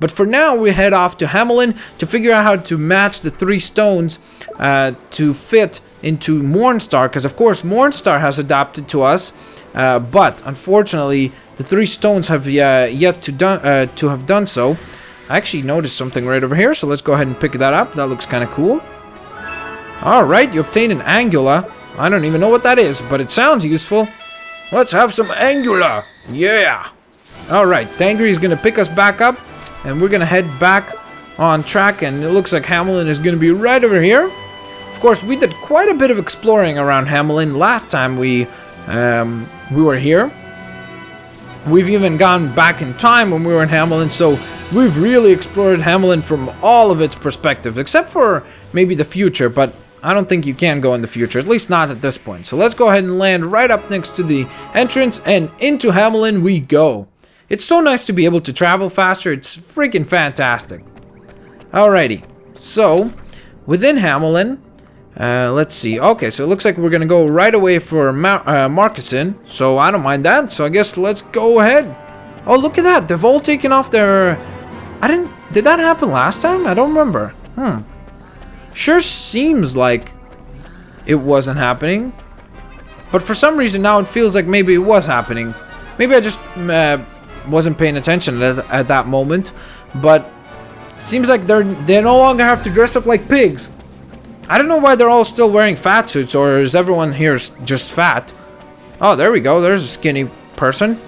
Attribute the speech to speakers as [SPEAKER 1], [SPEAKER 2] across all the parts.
[SPEAKER 1] But for now, we head off to Hamelin to figure out how to match the 3 stones to fit into Mornstar, because of course Mornstar has adapted to us, but unfortunately the 3 stones have yet to have done so. I actually noticed something right over here, so let's go ahead and pick that up. That looks kind of cool. Alright, you obtained an Angula. I don't even know what that is, but it sounds useful. Let's have some Angula! Yeah! Alright, Tangri is going to pick us back up, and we're going to head back on track, and it looks like Hamelin is going to be right over here. Of course, we did quite a bit of exploring around Hamelin last time we were here. We've even gone back in time when we were in Hamelin, so we've really explored Hamelin from all of its perspectives, except for maybe the future, but I don't think you can go in the future, at least not at this point. So let's go ahead and land right up next to the entrance, and into Hamelin we go. It's so nice to be able to travel faster, it's freaking fantastic. Alrighty, so within Hamelin, let's see. Okay, so it looks like we're gonna go right away for Marcusson, so I don't mind that. So I guess let's go ahead. Oh, look at that! They've all taken off their... Did that happen last time? I don't remember. Sure seems like it wasn't happening, but for some reason now it feels like maybe it was happening. Maybe I just wasn't paying attention at that moment, but it seems like they no longer have to dress up like pigs. I don't know why they're all still wearing fat suits, or is everyone here just fat? Oh, there we go. There's a skinny person.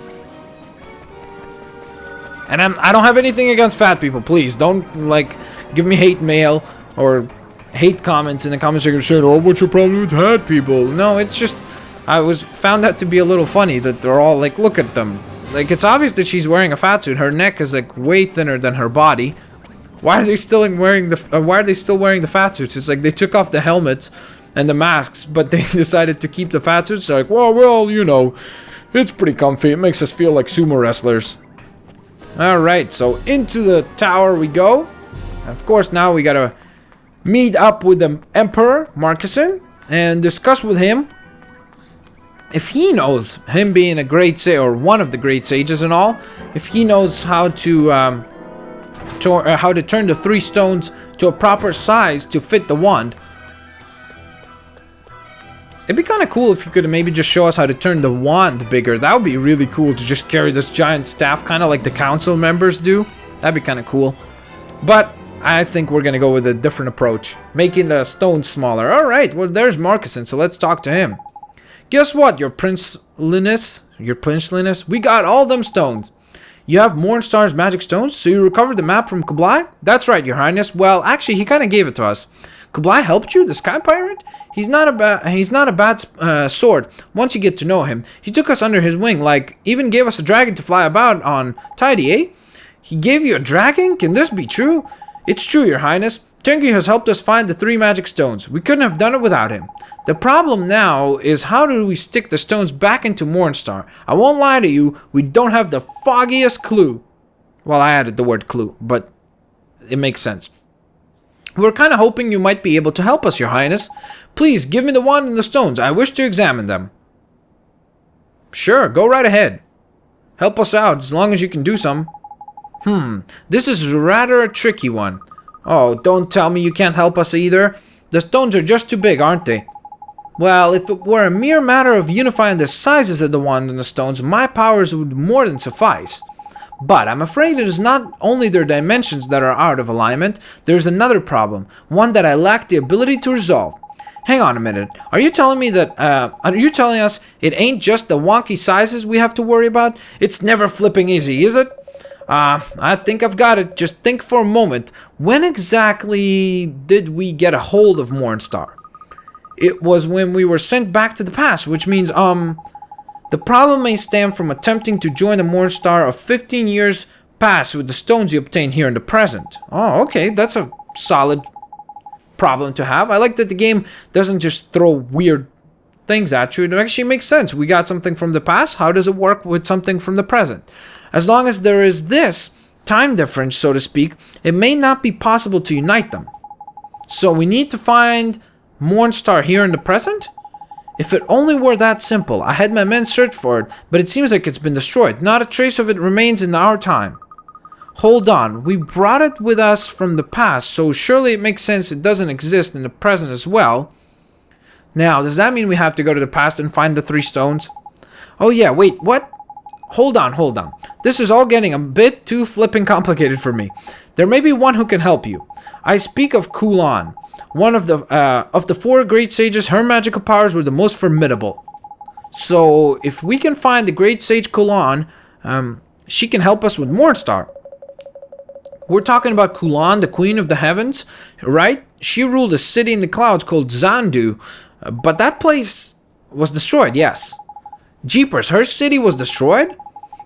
[SPEAKER 1] And I don't have anything against fat people. Please don't like give me hate mail or hate comments in the comment section saying, "Oh, what's your problem with fat people?" No, it's just found that to be a little funny that they're all like, look at them. Like, it's obvious that she's wearing a fat suit. Her neck is like way thinner than her body. Why are they still wearing the fat suits? It's like they took off the helmets and the masks, but they decided to keep the fat suits. They're like, well, you know, it's pretty comfy. It makes us feel like sumo wrestlers. Alright, so into the tower we go. Of course, now we gotta meet up with the Emperor, Marcusson, and discuss with him if he knows, him being a great sage, or one of the great sages and all, if he knows how to turn the 3 stones to a proper size to fit the wand. It'd be kind of cool if you could maybe just show us how to turn the wand bigger. That would be really cool to just carry this giant staff, kind of like the council members do. That'd be kind of cool. But I think we're going to go with a different approach, making the stones smaller. Alright, well, there's Marcusson, so let's talk to him. Guess what, your princeliness? We got all them stones. You have Mornstar's magic stones, so you recovered the map from Kublai? That's right, your highness. Well, actually, he kind of gave it to us. Kublai helped you, the sky pirate? He's not a bad sword. Once you get to know him, he took us under his wing, like even gave us a dragon to fly about on. Tidy, eh? He gave you a dragon? Can this be true? It's true, your highness. Tengu has helped us find the 3 magic stones. We couldn't have done it without him. The problem now is how do we stick the stones back into Mornstar? I won't lie to you, we don't have the foggiest clue. Well, I added the word clue, but it makes sense. We're kind of hoping you might be able to help us, your highness. Please, give me the wand and the stones. I wish to examine them. Sure, go right ahead. Help us out, as long as you can do some. This is rather a tricky one. Oh, don't tell me you can't help us either. The stones are just too big, aren't they? Well, if it were a mere matter of unifying the sizes of the wand and the stones, my powers would more than suffice. But I'm afraid it is not only their dimensions that are out of alignment, there's another problem, one that I lack the ability to resolve. Hang on a minute, are you telling us it ain't just the wonky sizes we have to worry about? It's never flipping easy, is it? I think I've got it. Just think for a moment. When exactly did we get a hold of Mornstar? It was when we were sent back to the past, which means, the problem may stem from attempting to join the Mornstar of 15 years past with the stones you obtained here in the present. Oh, okay, that's a solid problem to have. I like that the game doesn't just throw weird things at you. It actually makes sense. We got something from the past. How does it work with something from the present? As long as there is this time difference, so to speak, it may not be possible to unite them. So we need to find Mornstar here in the present? If it only were that simple. I had my men search for it, but it seems like it's been destroyed. Not a trace of it remains in our time. Hold on, we brought it with us from the past, so surely it makes sense it doesn't exist in the present as well. Now, does that mean we have to go to the past and find the 3 stones? Oh yeah, wait, what? Hold on. This is all getting a bit too flippin' complicated for me. There may be one who can help you. I speak of Kulan. One of the 4 great sages, her magical powers were the most formidable. So, if we can find the great sage Kulan, she can help us with Mornstar. We're talking about Kulan, the queen of the heavens, right? She ruled a city in the clouds called Zandu, but that place was destroyed, yes. Jeepers, her city was destroyed?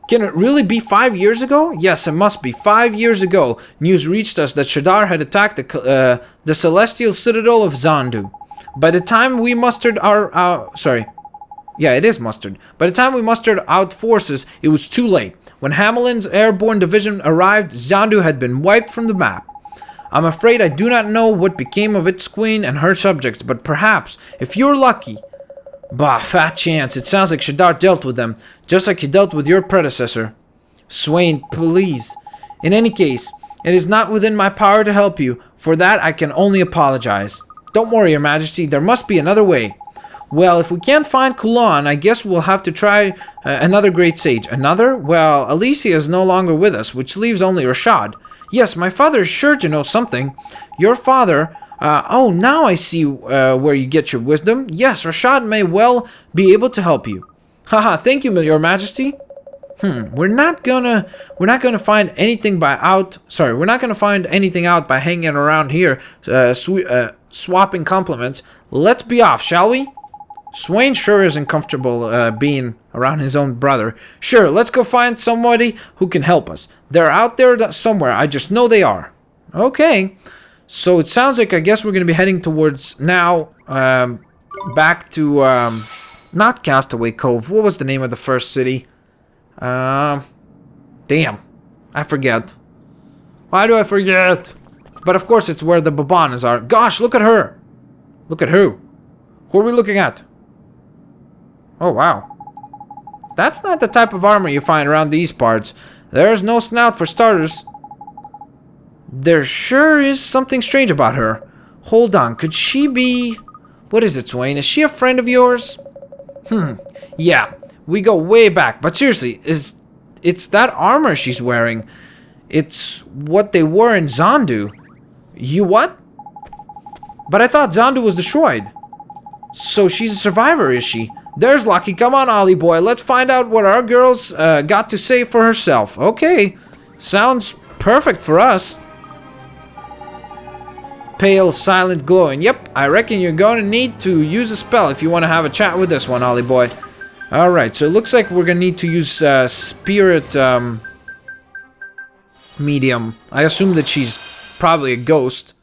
[SPEAKER 1] Can it really be 5 years ago? Yes, it must be. 5 years ago, news reached us that Shadar had attacked the celestial citadel of Zandu. By the time we mustered By the time we mustered out forces, it was too late. When Hamelin's airborne division arrived, Zandu had been wiped from the map. I'm afraid I do not know what became of its queen and her subjects, but perhaps, if you're lucky... Bah, fat chance. It sounds like Shadar dealt with them, just like he dealt with your predecessor. Swaine, please. In any case, it is not within my power to help you. For that, I can only apologize. Don't worry, Your Majesty. There must be another way. Well, if we can't find Kulan, I guess we'll have to try another great sage. Another? Well, Alicia is no longer with us, which leaves only Rashad. Yes, my father is sure to know something. Your father... oh, now I see where you get your wisdom. Yes, Rashad may well be able to help you. Haha, thank you, Your Majesty. We're not gonna find anything we're not gonna find anything out by hanging around here, swapping compliments. Let's be off, shall we? Swaine sure isn't comfortable being around his own brother. Sure, let's go find somebody who can help us. They're out there somewhere. I just know they are. Okay. So it sounds like I guess we're going to be heading towards now back to not Castaway Cove. What was the name of the first city? Damn. I forget. Why do I forget? But of course it's where the Babanas are. Gosh, look at her. Look at who? Who are we looking at? Oh, wow. That's not the type of armor you find around these parts. There's no snout for starters. There sure is something strange about her. Hold on, could she be... What is it, Swaine? Is she a friend of yours? Yeah, we go way back. But seriously, it's that armor she's wearing. It's what they wore in Zandu. You what? But I thought Zandu was destroyed. So she's a survivor, is she? There's lucky. Come on, Allie boy. Let's find out what our girl's got to say for herself. Okay. Sounds perfect for us. Pale, silent, glowing. Yep, I reckon you're going to need to use a spell if you want to have a chat with this one, Allie boy. Alright, so it looks like we're going to need to use spirit medium. I assume that she's probably a ghost.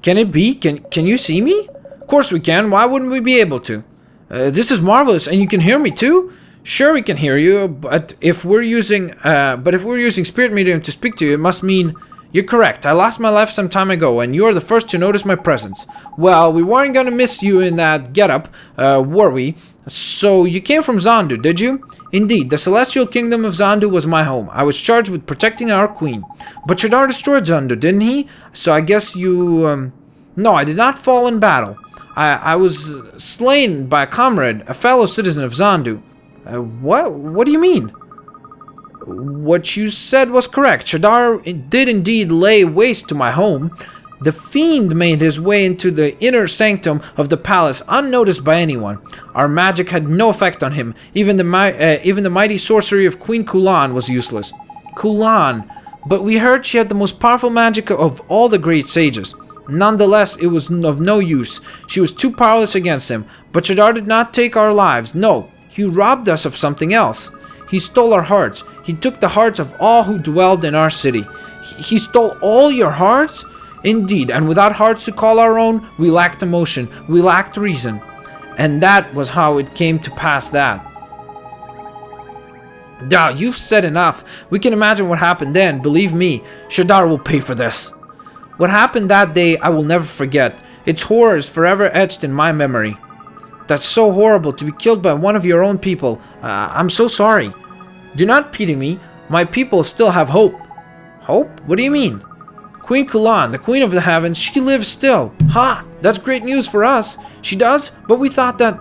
[SPEAKER 1] Can it be? Can you see me? Of course we can. Why wouldn't we be able to? This is marvelous, and you can hear me too? Sure, we can hear you, but if we're using spirit medium to speak to you, it must mean you're correct. I lost my life some time ago, and you are the first to notice my presence. Well, we weren't gonna miss you in that getup, were we? So you came from Zandu, did you? Indeed, the celestial kingdom of Zandu was my home. I was charged with protecting our queen. But Shadar destroyed Zandu, didn't he? So I guess you... No, I did not fall in battle. I was slain by a comrade, a fellow citizen of Zandu. What do you mean? What you said was correct. Shadar did indeed lay waste to my home. The fiend made his way into the inner sanctum of the palace unnoticed by anyone. Our magic had no effect on him. Even the mighty sorcery of Queen Kulan was useless. Kulan. But we heard she had the most powerful magic of all the great sages. Nonetheless, it was of no use. She was too powerless against him. But Shadar did not take our lives. No, he robbed us of something else. He stole our hearts. He took the hearts of all who dwelled in our city. He stole all your hearts? Indeed, and without hearts to call our own, we lacked emotion. We lacked reason. And that was how it came to pass that. Duh, you've said enough. We can imagine what happened then. Believe me, Shadar will pay for this. What happened that day, I will never forget. Its horror is forever etched in my memory. That's so horrible to be killed by one of your own people. I'm so sorry. Do not pity me. My people still have hope. Hope? What do you mean? Queen Kulan, the Queen of the Heavens, she lives still. Ha! That's great news for us. She does? But we thought that...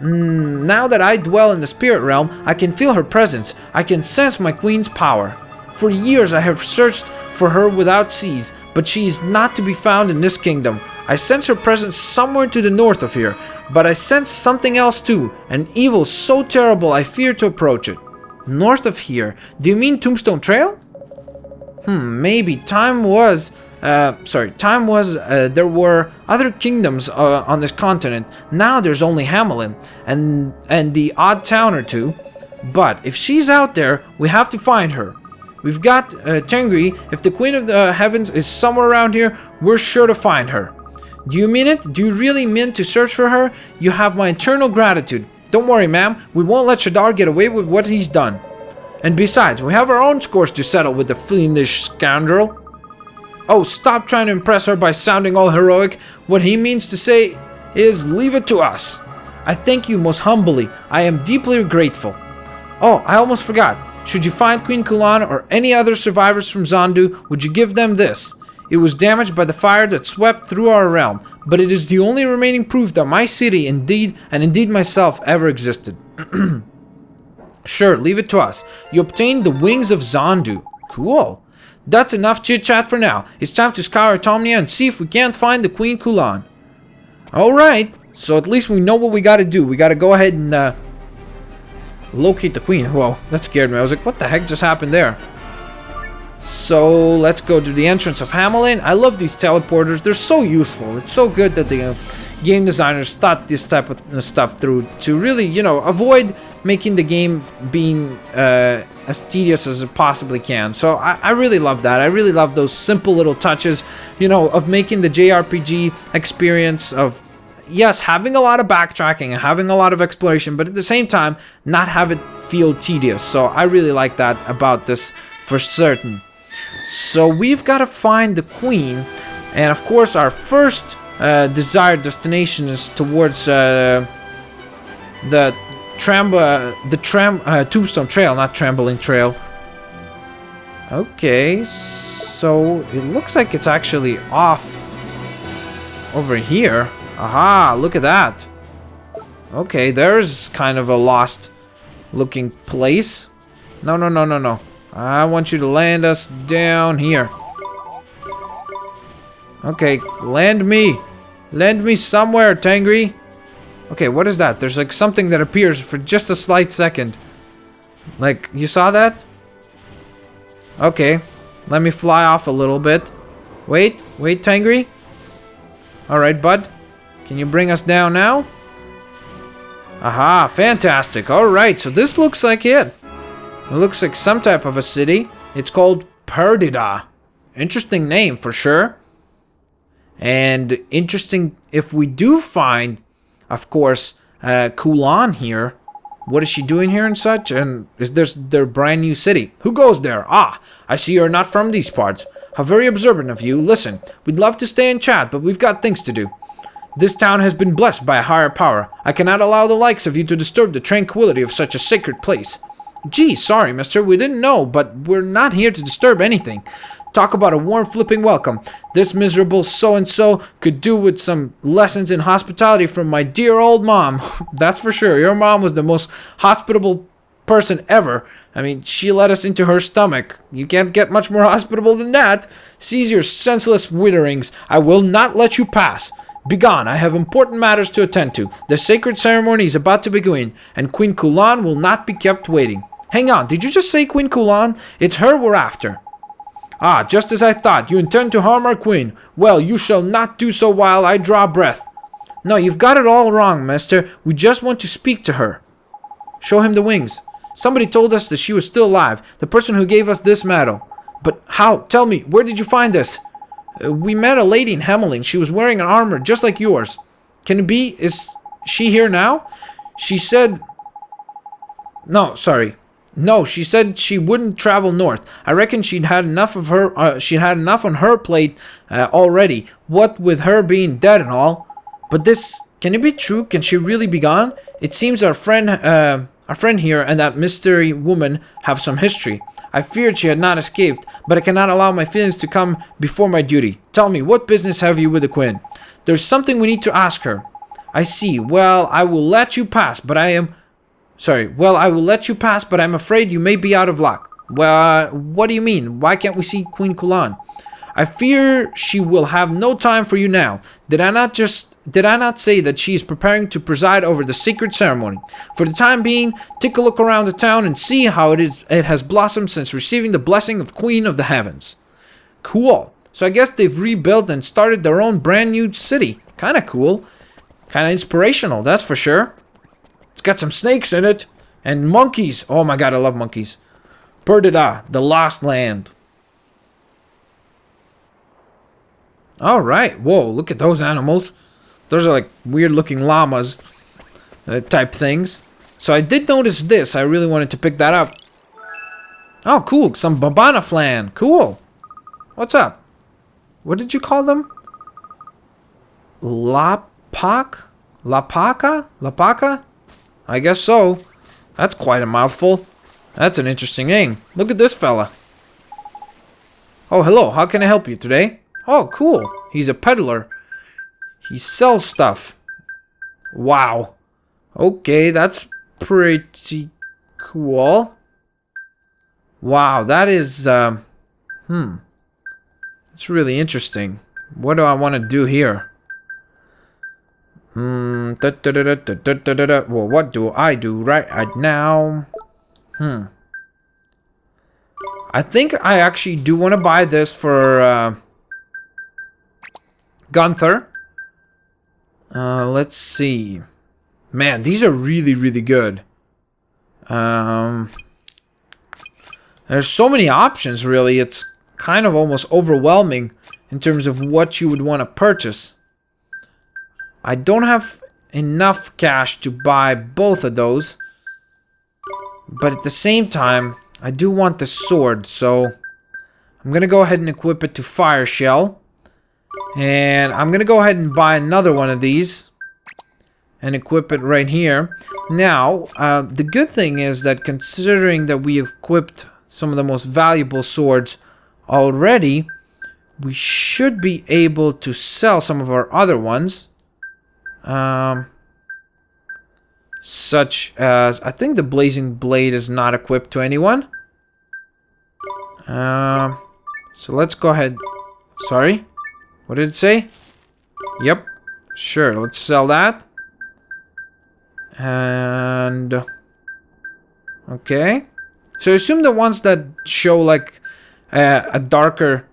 [SPEAKER 1] now that I dwell in the spirit realm, I can feel her presence. I can sense my queen's power. For years I have searched for her without cease, but she is not to be found in this kingdom. I sense her presence somewhere to the north of here, but I sense something else too, an evil so terrible I fear to approach it. North of here? Do you mean Tombstone Trail? Maybe. There were other kingdoms on this continent. Now there's only Hamelin and the odd town or two. But if she's out there, we have to find her. We've got Tengri. If the Queen of the Heavens is somewhere around here, we're sure to find her. Do you mean it? Do you really mean to search for her? You have my eternal gratitude. Don't worry, ma'am. We won't let Shadar get away with what he's done. And besides, we have our own scores to settle with the fiendish scoundrel. Oh, stop trying to impress her by sounding all heroic. What he means to say is, leave it to us. I thank you most humbly. I am deeply grateful. Oh, I almost forgot. Should you find Queen Kulan or any other survivors from Zandu, would you give them this? It was damaged by the fire that swept through our realm, but it is the only remaining proof that my city indeed myself ever existed. Sure, leave it to us. You obtained the wings of Zandu. Cool. That's enough chit-chat for now. It's time to scour Tomnia and see if we can't find the Queen Kulan. Alright, so at least we know what we gotta do. We gotta go ahead and locate the Queen. Whoa, that scared me. I was like, what the heck just happened there? So let's go to the entrance of Hamelin. I love these teleporters. They're so useful. It's so good that the game designers thought this type of stuff through to really, you know, avoid making the game being as tedious as it possibly can. So I really love that. I really love those simple little touches, you know, of making the JRPG experience of, yes, having a lot of backtracking and having a lot of exploration, but at the same time, not have it feel tedious. So I really like that about this for certain. So we've got to find the Queen, and of course our first desired destination is towards the Tombstone Trail, not Trembling Trail. Okay, so it looks like it's actually off over here. Aha, look at that. Okay, there's kind of a lost looking place. No. I want you to land us down here. Okay, land me. Land me somewhere, Tengri. Okay, what is that? There's like something that appears for just a slight second. Like, you saw that? Okay, let me fly off a little bit. Wait, Tengri. Alright, bud. Can you bring us down now? Aha, fantastic. Alright, so this looks like it. It looks like some type of a city. It's called Perdida. Interesting name for sure. And interesting if we do find, of course, Kulan here. What is she doing here and such? And is this their brand new city? Who goes there? Ah, I see you're not from these parts. How very observant of you. Listen, we'd love to stay and chat, but we've got things to do. This town has been blessed by a higher power. I cannot allow the likes of you to disturb the tranquility of such a sacred place. Gee, sorry, mister, we didn't know, but we're not here to disturb anything. Talk about a warm flipping welcome. This miserable so-and-so could do with some lessons in hospitality from my dear old mom. That's for sure. Your mom was the most hospitable person ever. I mean, she let us into her stomach. You can't get much more hospitable than that. Seize your senseless witherings. I will not let you pass. Begone, I have important matters to attend to. The sacred ceremony is about to begin, and Queen Kulan will not be kept waiting. Hang on, did you just say Queen Kulan? It's her we're after. Ah, just as I thought. You intend to harm our queen. Well, you shall not do so while I draw breath. No, you've got it all wrong, mister. We just want to speak to her. Show him the wings. Somebody told us that she was still alive. The person who gave us this medal. But how? Tell me, where did you find this? We met a lady in Hamelin. She was wearing an armor just like yours. Can it be? Is she here now? She said... No, sorry. No, she said she wouldn't travel north. I reckon she'd had enough of her. She'd had enough on her plate already. What with her being dead and all. But this, can it be true? Can she really be gone? It seems our friend here and that mystery woman have some history. I feared she had not escaped, but I cannot allow my feelings to come before my duty. Tell me, what business have you with the Queen? There's something we need to ask her. I see. Well, I will let you pass, but I am... Sorry. Well, I will let you pass, but I'm afraid you may be out of luck. Well, what do you mean? Why can't we see Queen Kulan? I fear she will have no time for you now. Did I not say that she is preparing to preside over the sacred ceremony? For the time being, take a look around the town and see how it has blossomed since receiving the blessing of Queen of the Heavens. Cool. So I guess they've rebuilt and started their own brand new city. Kinda cool. Kinda inspirational, that's for sure. It's got some snakes in it. And monkeys. Oh my god, I love monkeys. Perdida, the lost land. Alright, whoa, look at those animals. Those are like weird looking llamas type things. So I did notice this. I really wanted to pick that up. Oh, cool. Some babana flan. Cool. What's up? What did you call them? Lapak? Lapaka? Lapaka? I guess so. That's quite a mouthful. That's an interesting name. Look at this fella. Oh, hello. How can I help you today? Oh, cool. He's a peddler. He sells stuff. Wow. Okay, that's pretty cool. Wow, that is, it's really interesting. What do I want to do here? Well, what do I do right now? I think I actually do want to buy this for, Gunther. Let's see. Man, these are really, really good. There's so many options, really. It's kind of almost overwhelming in terms of what you would want to purchase. I don't have enough cash to buy both of those. But at the same time, I do want the sword, so I'm going to go ahead and equip it to Fire Shell. And I'm going to go ahead and buy another one of these and equip it right here. Now, the good thing is that considering that we equipped some of the most valuable swords already, we should be able to sell some of our other ones. Such as, I think the Blazing Blade is not equipped to anyone. So let's go ahead. Sorry? What did it say? Yep. Sure, let's sell that. And... okay. So assume the ones that show like a darker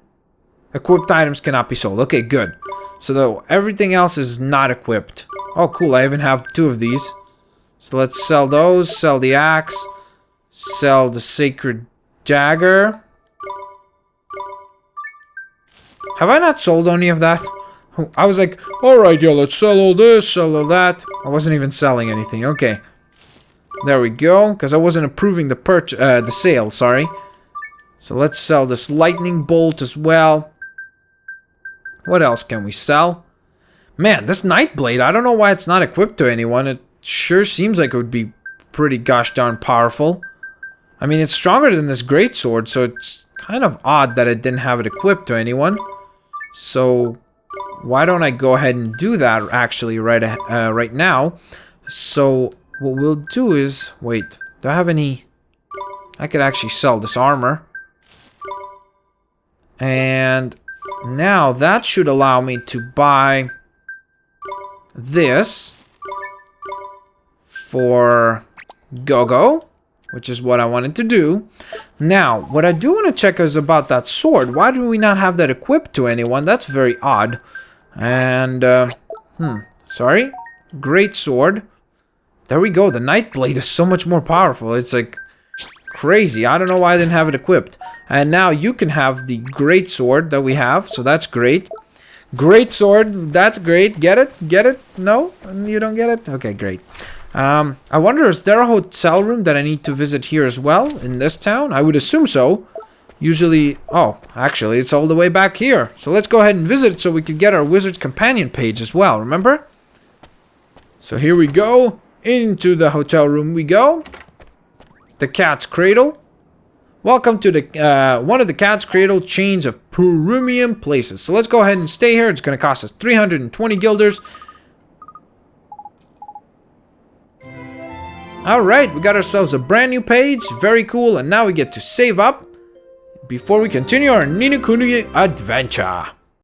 [SPEAKER 1] equipped items cannot be sold. Okay, good. So everything else is not equipped. Oh, cool. I even have 2 of these. So let's sell those. Sell the axe. Sell the sacred dagger. Have I not sold any of that? I was like, alright, yeah, let's sell all this, sell all that. I wasn't even selling anything. Okay. There we go. Because I wasn't approving the sale, sorry. So let's sell this lightning bolt as well. What else can we sell? Man, this Nightblade, I don't know why it's not equipped to anyone. It sure seems like it would be pretty gosh darn powerful. I mean, it's stronger than this greatsword, so it's kind of odd that it didn't have it equipped to anyone. So, why don't I go ahead and do that actually right now? So, what we'll do is... wait, do I have any... I could actually sell this armor. And now that should allow me to buy this for Gogo, which is what I wanted to do. Now, what I do want to check is about that sword. Why do we not have that equipped to anyone? That's very odd. And, sorry. Great sword. There we go. The Nightblade is so much more powerful. It's like crazy. I don't know why I didn't have it equipped. And now you can have the great sword that we have. So that's great. Great sword. That's great. Get it? Get it? No? You don't get it? Okay, great. I wonder, is there a hotel room that I need to visit here as well in this town? I would assume so. Usually, oh, actually, it's all the way back here. So let's go ahead and visit it so we can get our Wizard's Companion page as well, remember? So here we go. Into the hotel room we go. The cat's cradle. Welcome to the one of the Cat's Cradle chains of premium places. So let's go ahead and stay here. It's going to cost us 320 guilders. Alright, we got ourselves a brand new page. Very cool. And now we get to save up before we continue our Kuni adventure.